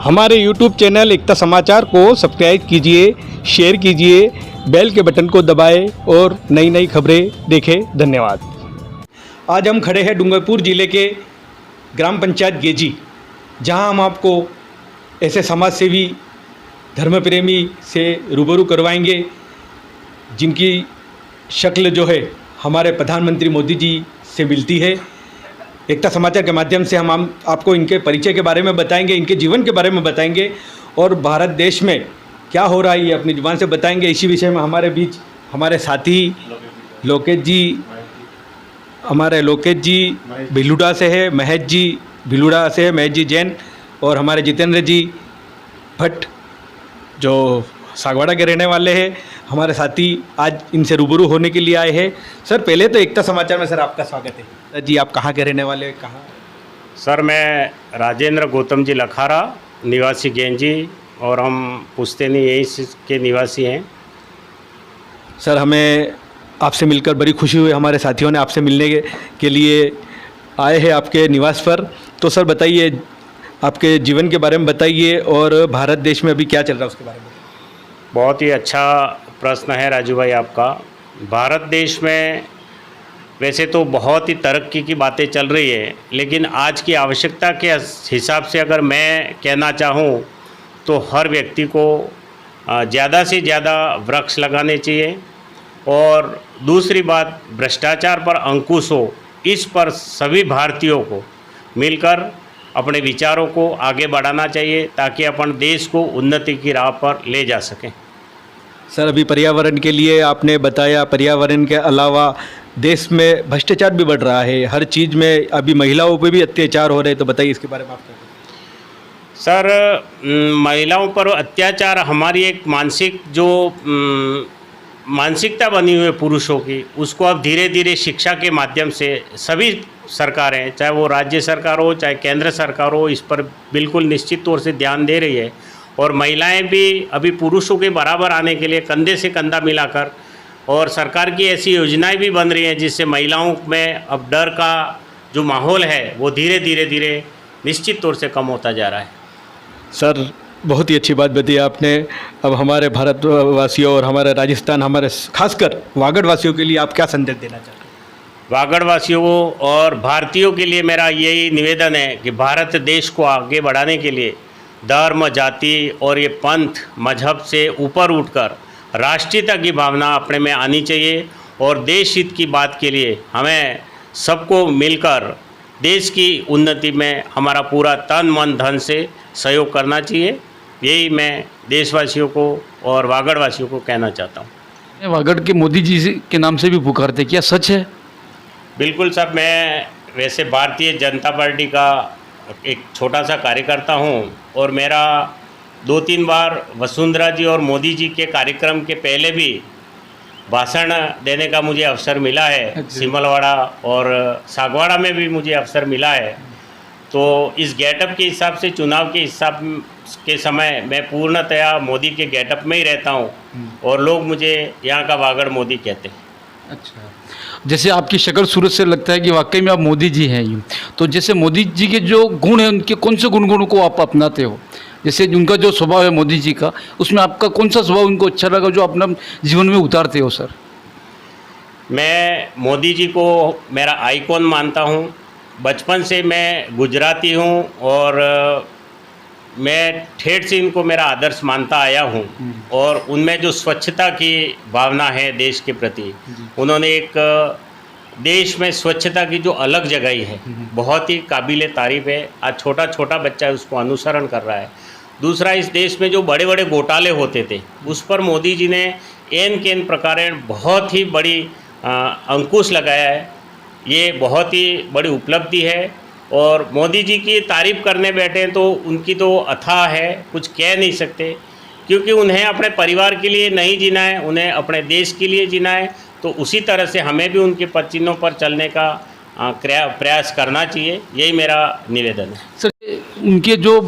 हमारे YouTube channel एकता समाचार को सब्सक्राइब कीजिए, शेयर कीजिए, बेल के बटन को दबाएं और नई नई खबरें देखें। धन्यवाद। आज हम खड़े हैं डूंगरपुर ज़िले के ग्राम पंचायत गेजी, जहां हम आपको ऐसे समाज सेवी धर्म प्रेमी से रूबरू करवाएंगे जिनकी शक्ल जो है हमारे प्रधानमंत्री मोदी जी से मिलती है। एकता समाचार के माध्यम से हम आपको इनके परिचय के बारे में बताएंगे, इनके जीवन के बारे में बताएंगे और भारत देश में क्या हो रहा है ये अपनी जुबान से बताएंगे। इसी विषय में हमारे बीच हमारे साथी लोकेश जी भिलुड़ा से है, महेश जी भिलुड़ा से है, महेश जी जैन, और हमारे जितेंद्र जी भट्ट जो सागवाड़ा के रहने वाले हैं। हमारे साथी आज इनसे रूबरू होने के लिए आए हैं। सर, पहले तो एकता समाचार में सर आपका स्वागत है। जी, आप कहाँ के रहने वाले हैं? कहाँ? सर, मैं राजेंद्र गौतम जी लखारा, निवासी गेंजी, और हम पुश्तैनी यहीं के निवासी हैं। सर, हमें आपसे मिलकर बड़ी खुशी हुई। हमारे साथियों ने आपसे मिलने के लिए आए हैं आपके निवास पर। तो सर बताइए, आपके जीवन के बारे में बताइए और भारत देश में अभी क्या चल रहा है उसके बारे में। बहुत ही अच्छा प्रश्न है राजू भाई आपका। भारत देश में वैसे तो बहुत ही तरक्की की बातें चल रही है, लेकिन आज की आवश्यकता के हिसाब से अगर मैं कहना चाहूँ तो हर व्यक्ति को ज़्यादा से ज़्यादा वृक्ष लगाने चाहिए। और दूसरी बात, भ्रष्टाचार पर अंकुश हो, इस पर सभी भारतीयों को मिलकर अपने विचारों को आगे बढ़ाना चाहिए ताकि अपन देश को उन्नति की राह पर ले जा सकें। सर, अभी पर्यावरण के लिए आपने बताया, पर्यावरण के अलावा देश में भ्रष्टाचार भी बढ़ रहा है, हर चीज़ में अभी महिलाओं पे भी अत्याचार हो रहे हैं, तो बताइए इसके बारे में आप क्या कहें? सर, महिलाओं पर अत्याचार हमारी एक मानसिकता बनी हुई है पुरुषों की, उसको अब धीरे धीरे शिक्षा के माध्यम से सभी सरकारें, चाहे वो राज्य सरकार हो चाहे केंद्र सरकार हो, इस पर बिल्कुल निश्चित तौर से ध्यान दे रही है। और महिलाएं भी अभी पुरुषों के बराबर आने के लिए कंधे से कंधा मिलाकर, और सरकार की ऐसी योजनाएं भी बन रही हैं जिससे महिलाओं में अब डर का जो माहौल है वो धीरे धीरे निश्चित तौर से कम होता जा रहा है। सर, बहुत ही अच्छी बात बताई आपने। अब हमारे भारतवासियों और हमारे राजस्थान, हमारे खासकर वागड़ वासियों के लिए आप क्या संदेश देना चाहते हैं? वागड़ वासियों और भारतीयों के लिए मेरा यही निवेदन है कि भारत देश को आगे बढ़ाने के लिए धर्म, जाति और ये पंथ, मजहब से ऊपर उठकर राष्ट्रीयता की भावना अपने में आनी चाहिए। और देश हित की बात के लिए हमें सबको मिलकर देश की उन्नति में हमारा पूरा तन मन धन से सहयोग करना चाहिए। यही मैं देशवासियों को और वागड़ वासियों को कहना चाहता हूँ। वागड़ के मोदी जी के नाम से भी पुकारते, क्या सच है? बिल्कुल साहब, मैं वैसे भारतीय जनता पार्टी का एक छोटा सा कार्यकर्ता हूँ और मेरा 2-3 बार वसुंधरा जी और मोदी जी के कार्यक्रम के पहले भी भाषण देने का मुझे अवसर मिला है। सिमलवाड़ा और सागवाड़ा में भी मुझे अवसर मिला है। तो इस गेटअप के हिसाब से, चुनाव के हिसाब के समय मैं पूर्णतया मोदी के गेटअप में ही रहता हूँ और लोग मुझे यहाँ का वागड़ मोदी कहते हैं। अच्छा, जैसे आपकी शक्ल सूरत से लगता है कि वाकई में आप मोदी जी हैं यूँ, तो जैसे मोदी जी के जो गुण हैं उनके कौन से गुणों को आप अपनाते हो? जैसे उनका जो स्वभाव है मोदी जी का, उसमें आपका कौन सा स्वभाव उनको अच्छा लगा जो अपना जीवन में उतारते हो? सर, मैं मोदी जी को मेरा आइकॉन मानता हूँ। बचपन से मैं गुजराती हूँ और मैं ठेठ से इनको मेरा आदर्श मानता आया हूँ। और उनमें जो स्वच्छता की भावना है देश के प्रति, उन्होंने एक देश में स्वच्छता की जो अलग जगह है, बहुत ही काबिले तारीफ़ है। आज छोटा छोटा बच्चा उसको अनुसरण कर रहा है। दूसरा, इस देश में जो बड़े बड़े घोटाले होते थे उस पर मोदी जी ने एन केन प्रकार बहुत ही बड़ी अंकुश लगाया है। ये बहुत ही बड़ी उपलब्धि है और मोदी जी की तारीफ़ करने बैठे तो उनकी तो अथाह है, कुछ कह नहीं सकते, क्योंकि उन्हें अपने परिवार के लिए नहीं जीना है, उन्हें अपने देश के लिए जीना है। तो उसी तरह से हमें भी उनके पद चिन्हों पर चलने का प्रयास करना चाहिए। यही मेरा निवेदन है। सर, उनके जो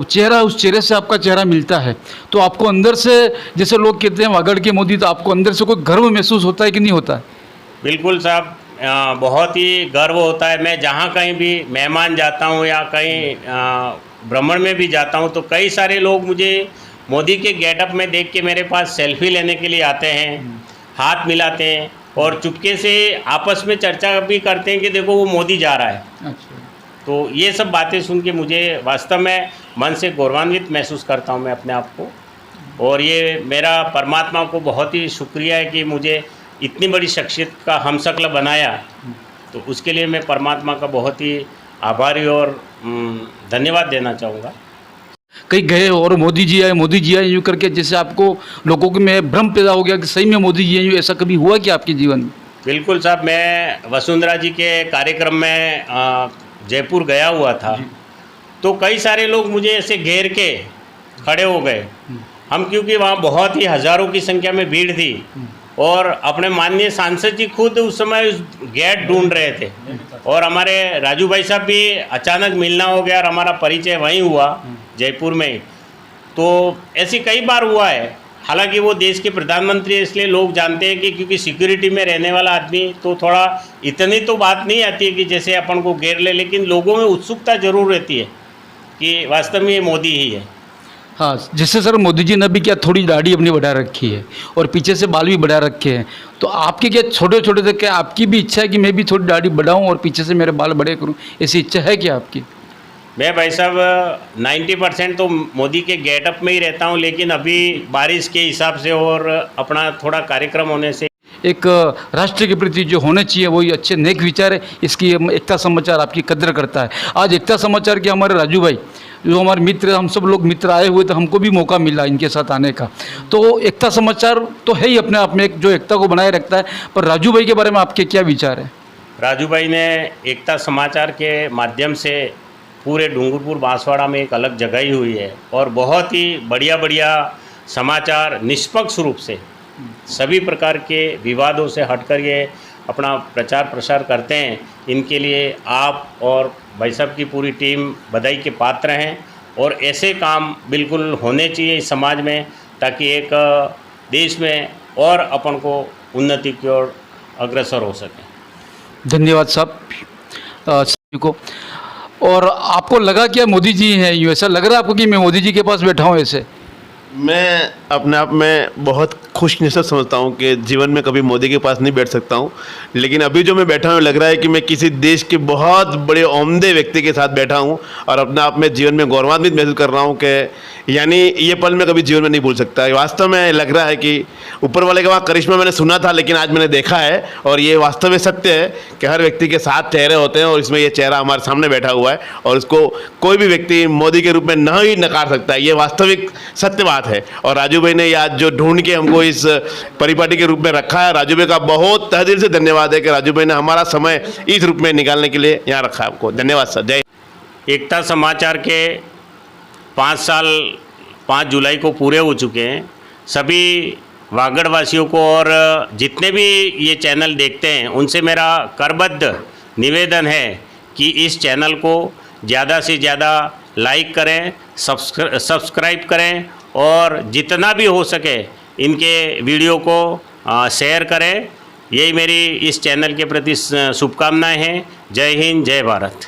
चेहरा, उस चेहरे से आपका चेहरा मिलता है तो आपको अंदर से, जैसे लोग कहते हैं वागड़ के मोदी, तो आपको अंदर से कोई गर्व महसूस होता है कि नहीं होता? बिल्कुल साहब, बहुत ही गर्व होता है। मैं जहाँ कहीं भी मेहमान जाता हूँ या कहीं भ्रमण में भी जाता हूँ तो कई सारे लोग मुझे मोदी के गेटअप में देख के मेरे पास सेल्फी लेने के लिए आते हैं, हाथ मिलाते हैं और चुपके से आपस में चर्चा भी करते हैं कि देखो वो मोदी जा रहा है। अच्छा। तो ये सब बातें सुन के मुझे वास्तव में मन से गौरवान्वित महसूस करता हूँ मैं अपने आप को, और ये मेरा परमात्मा को बहुत ही शुक्रिया है कि मुझे इतनी बड़ी शख्सियत का हमशक्ल बनाया। तो उसके लिए मैं परमात्मा का बहुत ही आभारी और धन्यवाद देना चाहूँगा। कहीं गए हो और मोदी जी आए यूँ करके, जैसे आपको लोगों के में भ्रम पैदा हो गया कि सही में मोदी जी आए, ऐसा कभी हुआ कि आपके जीवन में? बिल्कुल साहब, मैं वसुंधरा जी के कार्यक्रम में जयपुर गया हुआ था, तो कई सारे लोग मुझे ऐसे घेर के खड़े हो गए। हम क्योंकि वहाँ बहुत ही हज़ारों की संख्या में भीड़ थी और अपने माननीय सांसद जी खुद उस समय उस गेट ढूंढ रहे थे और हमारे राजू भाई साहब भी अचानक मिलना हो गया और हमारा परिचय वहीं हुआ जयपुर में ही। तो ऐसे कई बार हुआ है। हालांकि वो देश के प्रधानमंत्री है, इसलिए लोग जानते हैं कि क्योंकि सिक्योरिटी में रहने वाला आदमी, तो थोड़ा इतनी तो बात नहीं आती है कि जैसे अपन को घेर ले, लेकिन लोगों में उत्सुकता जरूर रहती है कि वास्तव में ये मोदी ही है। हाँ, जैसे सर मोदी जी ने भी क्या थोड़ी दाढ़ी अपनी बढ़ा रखी है और पीछे से बाल भी बढ़ा रखे हैं, तो आपके क्या छोटे छोटे थे, क्या आपकी भी इच्छा है कि मैं भी थोड़ी दाढ़ी बढ़ाऊं और पीछे से मेरे बाल बड़े करूं, ऐसी इच्छा है क्या आपकी? मैं भाई साहब 90% तो मोदी के गेटअप में ही रहता हूं, लेकिन अभी बारिश के हिसाब से और अपना थोड़ा कार्यक्रम होने से एक राष्ट्र के प्रति जो होने चाहिए वही अच्छे नेक विचार है, इसकी एकता समाचार आपकी कद्र करता है। आज एकता समाचार के हमारे राजू भाई जो हमारे मित्र, हम सब लोग मित्र आए हुए, तो हमको भी मौका मिला इनके साथ आने का। तो एकता समाचार तो है ही अपने आप में एक जो एकता को बनाए रखता है, पर राजू भाई के बारे में आपके क्या विचार हैं? राजू भाई ने एकता समाचार के माध्यम से पूरे डूंगरपुर बांसवाड़ा में एक अलग जगह ही हुई है और बहुत ही बढ़िया बढ़िया समाचार निष्पक्ष रूप से सभी प्रकार के विवादों से हटकर ये अपना प्रचार प्रसार करते हैं। इनके लिए आप और भाई साहब की पूरी टीम बधाई के पात्र हैं और ऐसे काम बिल्कुल होने चाहिए इस समाज में, ताकि एक देश में और अपन को उन्नति की ओर अग्रसर हो सके। धन्यवाद साहब सभी को। और आपको लगा क्या मोदी जी हैं यूँ, ऐसा लग रहा है आपको कि मैं मोदी जी के पास बैठा हूँ ऐसे? मैं अपने आप में बहुत खुशनसीब समझता हूँ कि जीवन में कभी मोदी के पास नहीं बैठ सकता हूँ, लेकिन अभी जो मैं बैठा हूँ लग रहा है कि मैं किसी देश के बहुत बड़े उम्दे व्यक्ति के साथ बैठा हूँ और अपने आप में जीवन में गौरवान्वित महसूस कर रहा हूँ कि यानी ये पल मैं कभी जीवन में नहीं भूल सकता। वास्तव में लग रहा है कि ऊपर वाले का वहाँ करिश्मा मैंने सुना था, लेकिन आज मैंने देखा है और ये वास्तव में सत्य है कि हर व्यक्ति के 7 चेहरे होते हैं और इसमें ये चेहरा हमारे सामने बैठा हुआ है और उसको कोई भी व्यक्ति मोदी के रूप में न ही नकार सकता है। ये वास्तविक सत्य बात है और राजू भाई ने ये आज जो ढूंढ के हमको इस परिपाटी के रूप में रखा है, राजू भाई का बहुत तहे दिल से धन्यवाद है कि राजू भाई ने हमारा समय इस रूप में निकालने के लिए यहाँ रखा है। आपको धन्यवाद सर। जय। एकता समाचार के 5 साल 5 जुलाई को पूरे हो चुके हैं। सभी वागड़ वासियों को और जितने भी ये चैनल देखते हैं उनसे मेरा करबद्ध निवेदन है कि इस चैनल को ज़्यादा से ज़्यादा लाइक करें, सब्सक्राइब करें और जितना भी हो सके इनके वीडियो को शेयर करें। यही मेरी इस चैनल के प्रति शुभकामनाएं हैं। जय हिंद, जय भारत।